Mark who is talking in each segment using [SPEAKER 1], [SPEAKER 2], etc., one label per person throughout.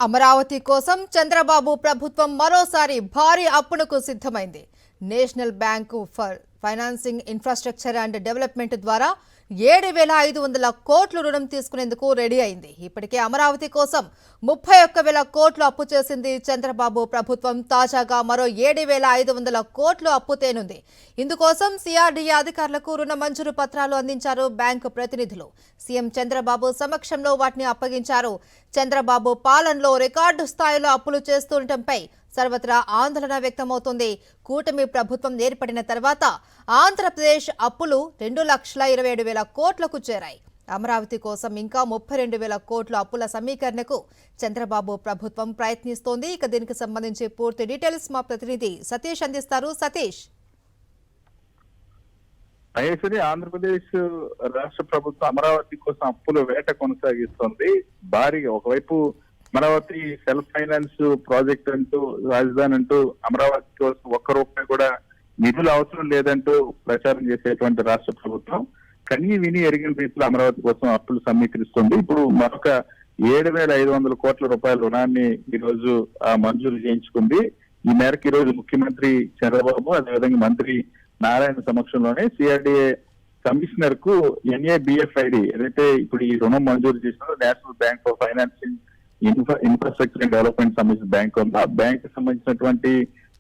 [SPEAKER 1] అమరావతి కోసం చంద్రబాబు ప్రభుత్వం మరోసారి భారీ అప్పులకు సిద్ధమైంది. National bank for financing infrastructure and development ద్వారా 7,500 కోట్లు రుణం తీసుకునేందుకు రెడీ అయింది. ఇప్పటికే అమరావతి కోసం 31,000 కోట్లు అప్పు చేసింది చంద్రబాబు ప్రభుత్వం. తాజాగా మరో 7,500 కోట్లు అప్పు తేనుంది. ఇందుకోసం సిఆర్డీఏ అధికారులకు రుణ మంజూరు పత్రాలు అందించారు బ్యాంకు ప్రతినిధులు. సీఎం చంద్రబాబు సమక్షంలో వాటిని అప్పగించారు. చంద్రబాబు పాలనలో రికార్డు స్థాయిలో అప్పులు చేస్తుండటంపై సర్వత్రా ఆందోళన వ్యక్తమవుతుంది. కూటమి ప్రభుత్వం ఏర్పడిన తర్వాత ఆంధ్రప్రదేశ్ అప్పులు 2,27,000 కోట్లకు చేరాయి. అమరావతి కోసం ఇంకా 32,000 కోట్ల అప్పుల సమీకరణకు చంద్రబాబు ప్రభుత్వం ప్రయత్నిస్తోంది. ఇక దీనికి సంబంధించి పూర్తి డీటెయిల్స్ మా ప్రతినిధి సతీష్ అందిస్తారు. సతీష్,
[SPEAKER 2] ఆంధ్రప్రదేశ్ రాష్ట్ర ప్రభుత్వం అమరావతి కోసం అప్పుల వేట కొనసాగిస్తోంది. భారీగా ఒకవైపు అమరావతి సెల్ఫ్ ఫైనాన్స్ ప్రాజెక్ట్ అంటూ రాజధాని అంటూ అమరావతి కోసం ఒక్క రూపాయి కూడా నిధులు అవసరం లేదంటూ ప్రచారం చేసేటువంటి రాష్ట్ర ప్రభుత్వం కనీ విని ఎరిగిన రీతిలో అమరావతి కోసం అప్పులు సమీకరిస్తుంది. ఇప్పుడు మరొక 7,500 కోట్ల రూపాయల రుణాన్ని ఈ రోజు మంజూరు చేయించుకుంది. ఈ మేరకు ఈ రోజు ముఖ్యమంత్రి చంద్రబాబు అదేవిధంగా మంత్రి నారాయణ సమక్షంలోనే సిఆర్డీఏ కమిషనర్ కు NABFID ఏదైతే ఇప్పుడు ఈ రుణం మంజూరు చేసినారో national bank for financing infrastructure and development సంబంధించిన బ్యాంక్ ఉంది. ఆ బ్యాంక్ సంబంధించినటువంటి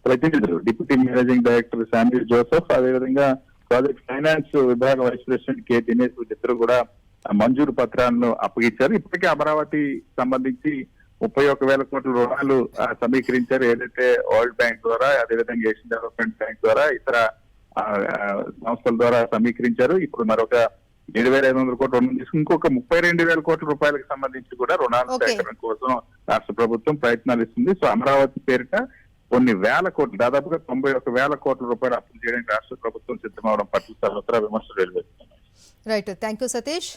[SPEAKER 2] ప్రతినిధులు deputy managing director Samuel Joseph, అదేవిధంగా ప్రాజెక్ట్ ఫైనాన్స్ విభాగ వైస్ ప్రెసిడెంట్ కె దినేష్ ఇద్దరు కూడా మంజూరు పత్రాలను అప్పగించారు. ఇప్పటికే అమరావతి సంబంధించి 31,000 కోట్ల రుణాలు సమీకరించారు. ఏదైతే వరల్డ్ బ్యాంక్ ద్వారా, అదేవిధంగా ఏషియన్ డెవలప్మెంట్ బ్యాంక్ ద్వారా, ఇతర సంస్థల ద్వారా సమీకరించారు. ఇప్పుడు మరొక 7,500 కోట్ల రుణం తీసుకుని ఇంకొక 32,000 కోట్ల రూపాయలకు సంబంధించి కూడా రుణాల సేకరణ కోసం రాష్ట్ర ప్రభుత్వం ప్రయత్నాలు ఇస్తుంది. సో అమరావతి పేరిట కొన్ని వేల కోట్లు, దాదాపుగా 91,000 కోట్ల రూపాయలు అప్పులు చేయడానికి రాష్ట్ర ప్రభుత్వం సిద్ధమవడం పట్ల సర్వత్రా విమర్శలు వెలువెత్తుతున్నాయి.
[SPEAKER 1] Right, thank you Satish.